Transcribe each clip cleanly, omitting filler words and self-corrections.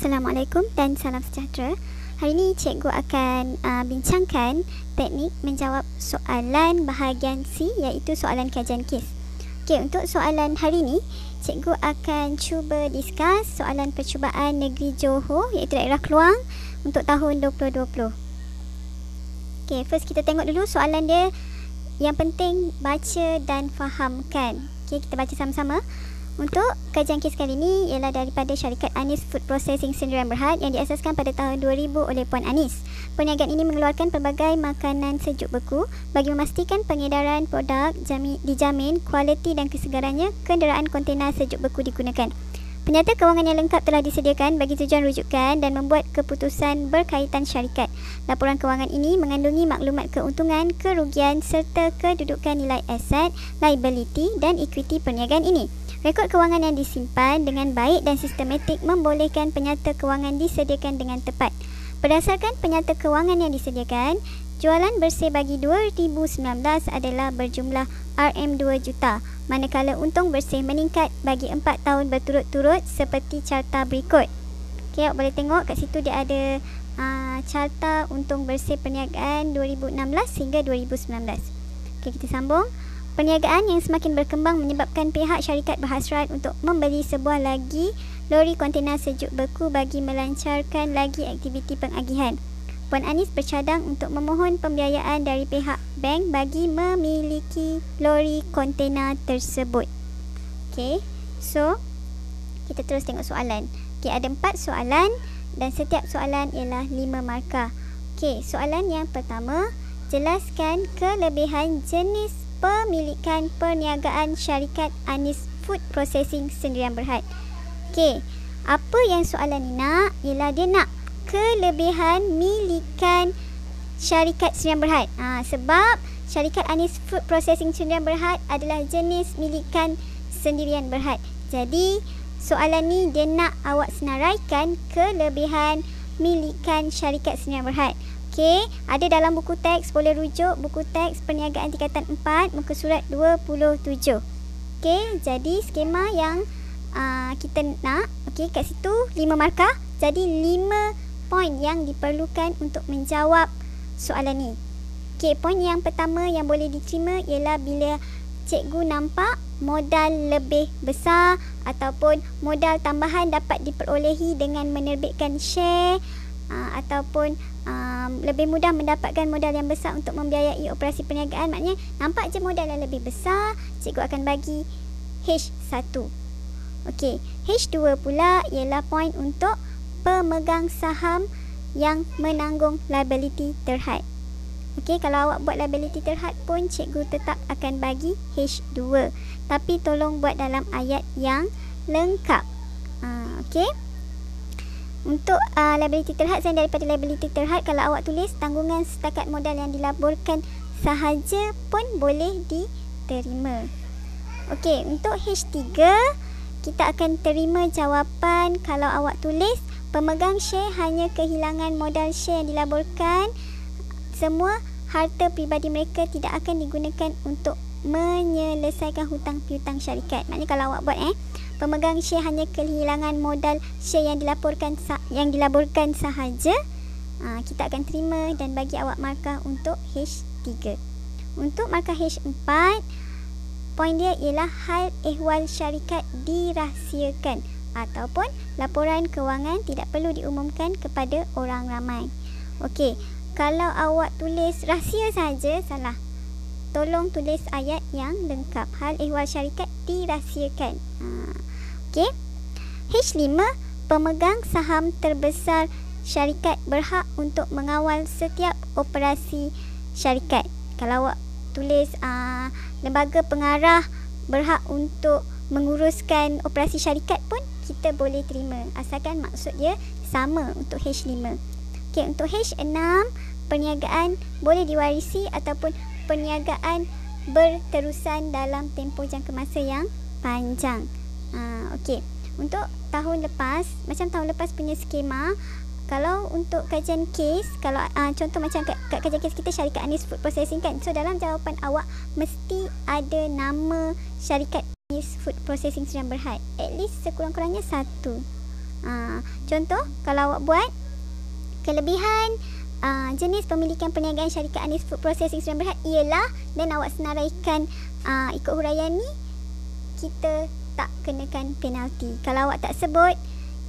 Assalamualaikum dan salam sejahtera. Hari ini cikgu akan bincangkan teknik menjawab soalan bahagian C, iaitu soalan kajian kes. Okey, untuk soalan hari ini, cikgu akan cuba discuss soalan percubaan negeri Johor, iaitu daerah Keluang, untuk tahun 2020. Okey, first kita tengok dulu soalan dia. Yang penting baca dan fahamkan. Okey, kita baca sama-sama. Untuk kajian kes kali ini ialah daripada syarikat Anis Food Processing Sdn Bhd yang diasaskan pada tahun 2000 oleh Puan Anis. Perniagaan ini mengeluarkan pelbagai makanan sejuk beku bagi memastikan pengedaran produk dijamin kualiti dan kesegarannya. Kenderaan kontena sejuk beku digunakan. Penyata kewangan yang lengkap telah disediakan bagi tujuan rujukan dan membuat keputusan berkaitan syarikat. Laporan kewangan ini mengandungi maklumat keuntungan, kerugian serta kedudukan nilai aset, liability dan equity perniagaan ini. Rekod kewangan yang disimpan dengan baik dan sistematik membolehkan penyata kewangan disediakan dengan tepat. Berdasarkan penyata kewangan yang disediakan, jualan bersih bagi 2019 adalah berjumlah RM2 juta, manakala untung bersih meningkat bagi 4 tahun berturut-turut seperti carta berikut. Okay, awak boleh tengok kat situ dia ada carta untung bersih perniagaan 2016 hingga 2019. Okay, kita sambung. Perniagaan yang semakin berkembang menyebabkan pihak syarikat berhasrat untuk membeli sebuah lagi lori kontena sejuk beku bagi melancarkan lagi aktiviti pengagihan. Puan Anis bercadang untuk memohon pembiayaan dari pihak bank bagi memiliki lori kontena tersebut. Okey, so kita terus tengok soalan. Okey, ada 4 soalan dan setiap soalan ialah 5 markah. Okey, soalan yang pertama, jelaskan kelebihan jenis pemilikan perniagaan syarikat Anis Food Processing Sdn Bhd. Okey, apa yang soalan ni nak? Ialah dia nak kelebihan milikan syarikat Sdn Bhd. Sebab syarikat Anis Food Processing Sdn Bhd adalah jenis milikan Sdn Bhd. Jadi, soalan ni dia nak awak senaraikan kelebihan milikan syarikat Sdn Bhd. Okey, ada dalam buku teks, boleh rujuk buku teks perniagaan tingkatan 4 muka surat 27. Okey, jadi skema yang kita nak, okey, kat situ 5 markah. Jadi 5 poin yang diperlukan untuk menjawab soalan ni. Okey, poin yang pertama yang boleh diterima ialah bila cikgu nampak modal lebih besar ataupun modal tambahan dapat diperolehi dengan menerbitkan share ataupun lebih mudah mendapatkan modal yang besar untuk membiayai operasi perniagaan. Maknanya nampak je modal yang lebih besar, cikgu akan bagi H1. Okey, H2 pula ialah poin untuk pemegang saham yang menanggung liability terhad. Okey, kalau awak buat liability terhad pun cikgu tetap akan bagi H2. Tapi tolong buat dalam ayat yang lengkap. Okey. Untuk liability terhad, selain daripada liability terhad, kalau awak tulis tanggungan setakat modal yang dilaporkan sahaja pun boleh diterima. Okey, untuk H3 kita akan terima jawapan kalau awak tulis pemegang share hanya kehilangan modal share yang dilaporkan. Semua harta peribadi mereka tidak akan digunakan untuk menyelesaikan hutang piutang syarikat. Maknanya kalau awak buat pemegang share hanya kehilangan modal share yang dilaporkan sahaja, kita akan terima dan bagi awak markah untuk H3. Untuk markah H4, poin dia ialah hal ehwal syarikat dirahsiakan ataupun laporan kewangan tidak perlu diumumkan kepada orang ramai. Okey, kalau awak tulis rahsia saja, salah. Tolong tulis ayat yang lengkap. Hal ehwal syarikat dirahsiakan. Okey. H5, pemegang saham terbesar syarikat berhak untuk mengawal setiap operasi syarikat. Kalau awak tulis lembaga pengarah berhak untuk menguruskan operasi syarikat pun kita boleh terima, asalkan maksud dia sama untuk H5. Okey, untuk H6, perniagaan boleh diwarisi ataupun perniagaan berterusan dalam tempoh jangka masa yang panjang. Okey, untuk tahun lepas, macam tahun lepas punya skema, kalau untuk kajian kes, kalau contoh macam kat kajian kes kita syarikat Anis Food Processing kan, so dalam jawapan awak mesti ada nama syarikat Anis Food Processing Sdn Bhd, at least sekurang-kurangnya 1. Contoh, kalau awak buat kelebihan jenis pemilikan perniagaan syarikat Anis Food Processing Sdn Bhd ialah, dan awak senaraikan ikut huraian ni, kita tak kenakan penalti. Kalau awak tak sebut,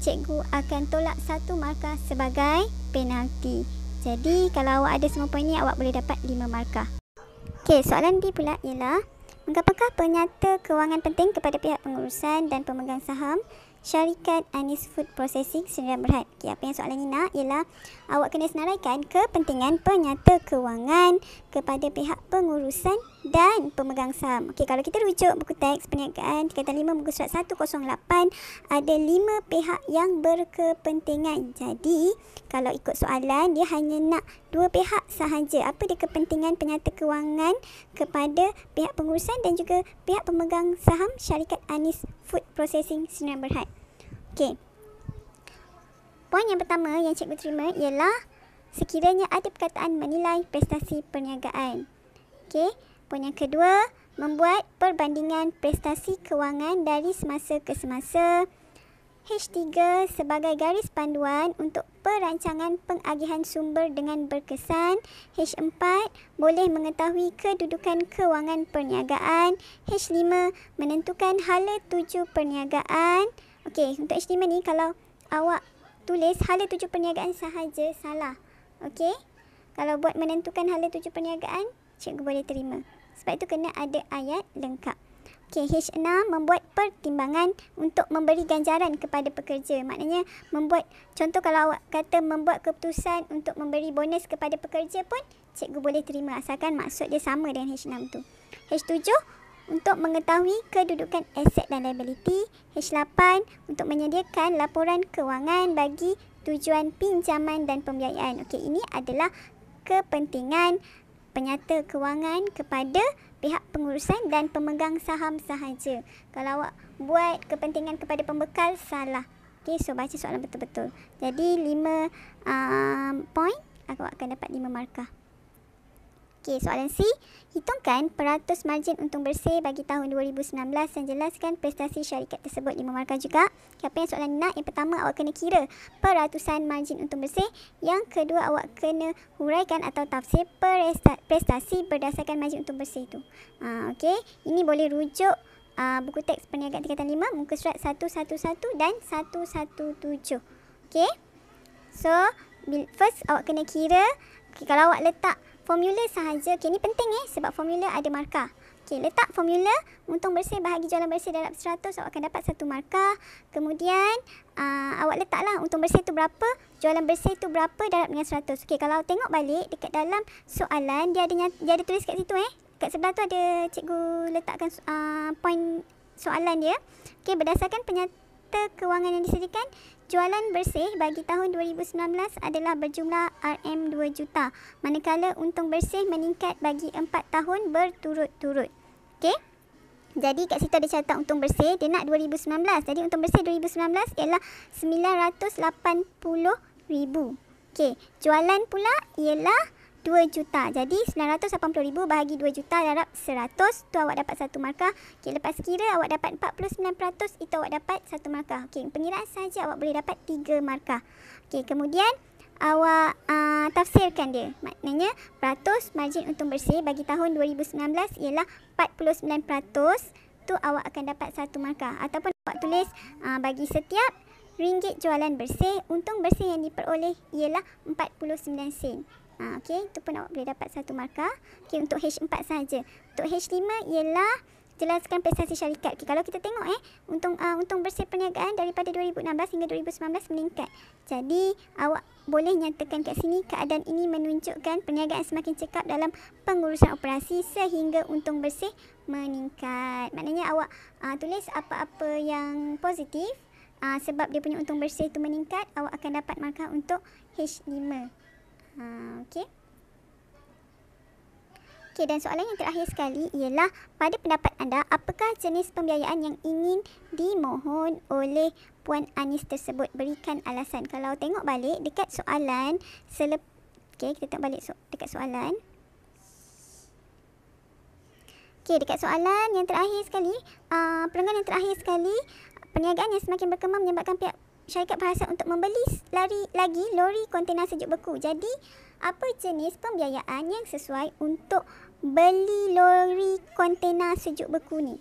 cikgu akan tolak 1 markah sebagai penalti. Jadi kalau awak ada semua poin ni, awak boleh dapat 5 markah. Okey, soalan B pula ialah, mengapakah penyata kewangan penting kepada pihak pengurusan dan pemegang saham syarikat Anis Food Processing Sdn Bhd? Okey, apa yang soalan ni nak ialah awak kena senaraikan kepentingan penyata kewangan kepada pihak pengurusan dan pemegang saham. Okey, kalau kita rujuk buku teks perniagaan tingkatan 5 muka surat 108, ada 5 pihak yang berkepentingan. Jadi, kalau ikut soalan, dia hanya nak 2 pihak sahaja. Apa dia kepentingan penyata kewangan kepada pihak pengurusan dan juga pihak pemegang saham syarikat Anis Food Processing Sdn Bhd? Okey. Poin yang pertama yang cikgu terima ialah sekiranya ada perkataan menilai prestasi perniagaan. Okey. Poin yang kedua, membuat perbandingan prestasi kewangan dari semasa ke semasa. H3 sebagai garis panduan untuk perancangan pengagihan sumber dengan berkesan. H4 boleh mengetahui kedudukan kewangan perniagaan. H5 menentukan hala tuju perniagaan. Okey, untuk H5 ni kalau awak tulis hala tuju perniagaan sahaja, salah. Okey, kalau buat menentukan hala tuju perniagaan, cikgu boleh terima. Sebab itu kena ada ayat lengkap. Okey, H6 membuat pertimbangan untuk memberi ganjaran kepada pekerja. Maknanya membuat, contoh kalau awak kata membuat keputusan untuk memberi bonus kepada pekerja pun cikgu boleh terima asalkan maksud dia sama dengan H6 tu. H7 untuk mengetahui kedudukan aset dan liability. H8 untuk menyediakan laporan kewangan bagi tujuan pinjaman dan pembiayaan. Okey, ini adalah kepentingan penyata kewangan kepada pihak pengurusan dan pemegang saham sahaja. Kalau awak buat kepentingan kepada pembekal, salah. Okey, so baca soalan betul-betul. Jadi 5 poin, awak akan dapat 5 markah. Okey, soalan C. Hitungkan peratus margin untung bersih bagi tahun 2019 dan jelaskan prestasi syarikat tersebut. 5 markah juga. Okay, apa yang soalan nak? Yang pertama, awak kena kira peratusan margin untung bersih. Yang kedua, awak kena huraikan atau tafsir prestasi berdasarkan margin untung bersih itu. Okey, ini boleh rujuk buku teks perniagaan tingkatan 5 muka surat 111 dan 117. Okey. So, first awak kena kira. Okay, kalau awak letak formula sahaja, okay, ni penting sebab formula ada markah. Okay, letak formula untung bersih bahagi jualan bersih darab 100, awak akan dapat 1 markah. Kemudian awak letaklah untung bersih tu berapa, jualan bersih tu berapa darab dengan 100. Okay, kalau tengok balik dekat dalam soalan, dia ada tulis kat situ kat sebelah tu ada cikgu letakkan poin soalan dia. Okay, berdasarkan penyata kewangan yang disediakan, jualan bersih bagi tahun 2019 adalah berjumlah RM2 juta. Manakala untung bersih meningkat bagi 4 tahun berturut-turut. Okey. Jadi kat situ ada catat untung bersih, dia nak 2019. Jadi untung bersih 2019 ialah 980,000. Okey, jualan pula ialah 2 juta. Jadi 980,000 bahagi 2 juta darab 100, tu awak dapat 1 markah. Okey, lepas kira awak dapat 49%, itu awak dapat 1 markah. Okey, pengiraan saja awak boleh dapat 3 markah. Okey, kemudian awak tafsirkan dia. Maknanya peratus margin untung bersih bagi tahun 2019 ialah 49%, tu awak akan dapat 1 markah. Ataupun awak tulis bagi setiap ringgit jualan bersih, untung bersih yang diperoleh ialah 49 sen. Okey, itu pun awak boleh dapat 1 markah. Okey, untuk H4 saja. Untuk H5 ialah jelaskan prestasi syarikat. Okay, kalau kita tengok untung bersih perniagaan daripada 2016 hingga 2019 meningkat. Jadi awak boleh nyatakan kat sini keadaan ini menunjukkan perniagaan semakin cekap dalam pengurusan operasi sehingga untung bersih meningkat. Maknanya awak tulis apa-apa yang positif sebab dia punya untung bersih itu meningkat, awak akan dapat markah untuk H5. Okey. Okey, dan soalan yang terakhir sekali ialah, pada pendapat anda, apakah jenis pembiayaan yang ingin dimohon oleh Puan Anis tersebut? Berikan alasan. Kalau tengok balik dekat soalan, okey, kita tengok balik dekat soalan. Okey, dekat soalan yang terakhir sekali, perenggan yang terakhir sekali, perniagaan yang semakin berkembang menyebabkan pihak syarikat berhasrat untuk membeli lagi lori kontena sejuk beku. Jadi, apa jenis pembiayaan yang sesuai untuk beli lori kontena sejuk beku ni?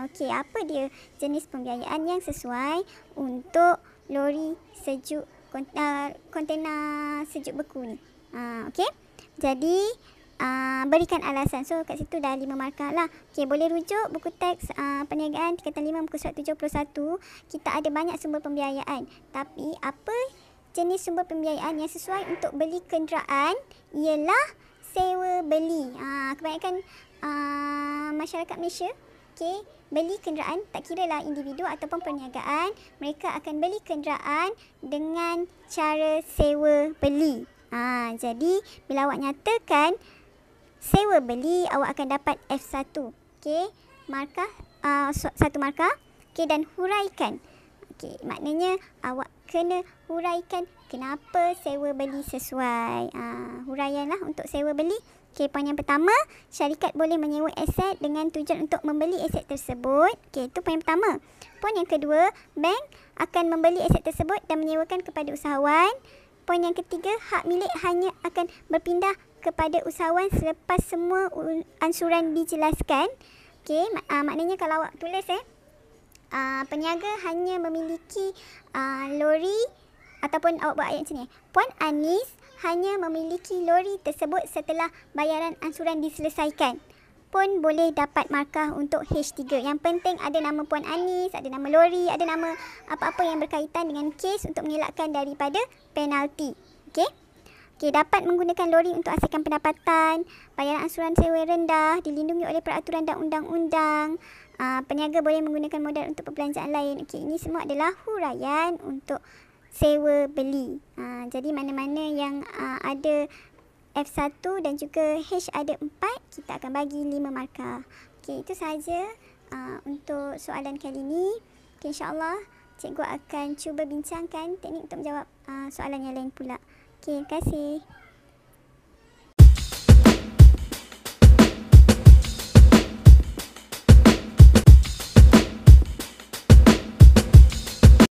Okey, apa dia jenis pembiayaan yang sesuai untuk lori kontena sejuk beku ni? Okey. Jadi, berikan alasan. So, kat situ dah 5 markah lah. Okey, boleh rujuk buku teks perniagaan tingkatan 5 muka surat 71. Kita ada banyak sumber pembiayaan. Tapi, apa jenis sumber pembiayaan yang sesuai untuk beli kenderaan ialah sewa beli. Kebanyakan masyarakat Malaysia, okey, beli kenderaan, tak kira lah individu ataupun perniagaan, mereka akan beli kenderaan dengan cara sewa beli. Jadi, bila awak nyatakan sewa beli, awak akan dapat F1. Okey, markah, 1 markah. Okey, dan huraikan. Okey, maknanya awak kena huraikan kenapa sewa beli sesuai. Huraian lah untuk sewa beli. Okey, poin yang pertama, syarikat boleh menyewa aset dengan tujuan untuk membeli aset tersebut. Okey, itu poin pertama. Poin yang kedua, bank akan membeli aset tersebut dan menyewakan kepada usahawan. Poin yang ketiga, hak milik hanya akan berpindah kepada usahawan selepas semua ansuran dijelaskan. Okey, maknanya kalau awak tulis peniaga hanya memiliki lori, ataupun awak buat ayat macam ni. Puan Anis hanya memiliki lori tersebut setelah bayaran ansuran diselesaikan. Pun boleh dapat markah untuk H3. Yang penting ada nama Puan Anis, ada nama lori, ada nama apa-apa yang berkaitan dengan kes untuk mengelakkan daripada penalti. Okey? Okey, dapat menggunakan lori untuk hasilkan pendapatan, bayaran ansuran sewa rendah, dilindungi oleh peraturan dan undang-undang. Peniaga boleh menggunakan modal untuk perbelanjaan lain. Okey, ini semua adalah huraian untuk sewa beli. Jadi mana-mana yang ada F1 dan juga H ada 4, kita akan bagi 5 markah. Okey, itu sahaja untuk soalan kali ini. Okay, InsyaAllah cikgu akan cuba bincangkan teknik untuk menjawab soalan yang lain pula. Okey, terima kasih.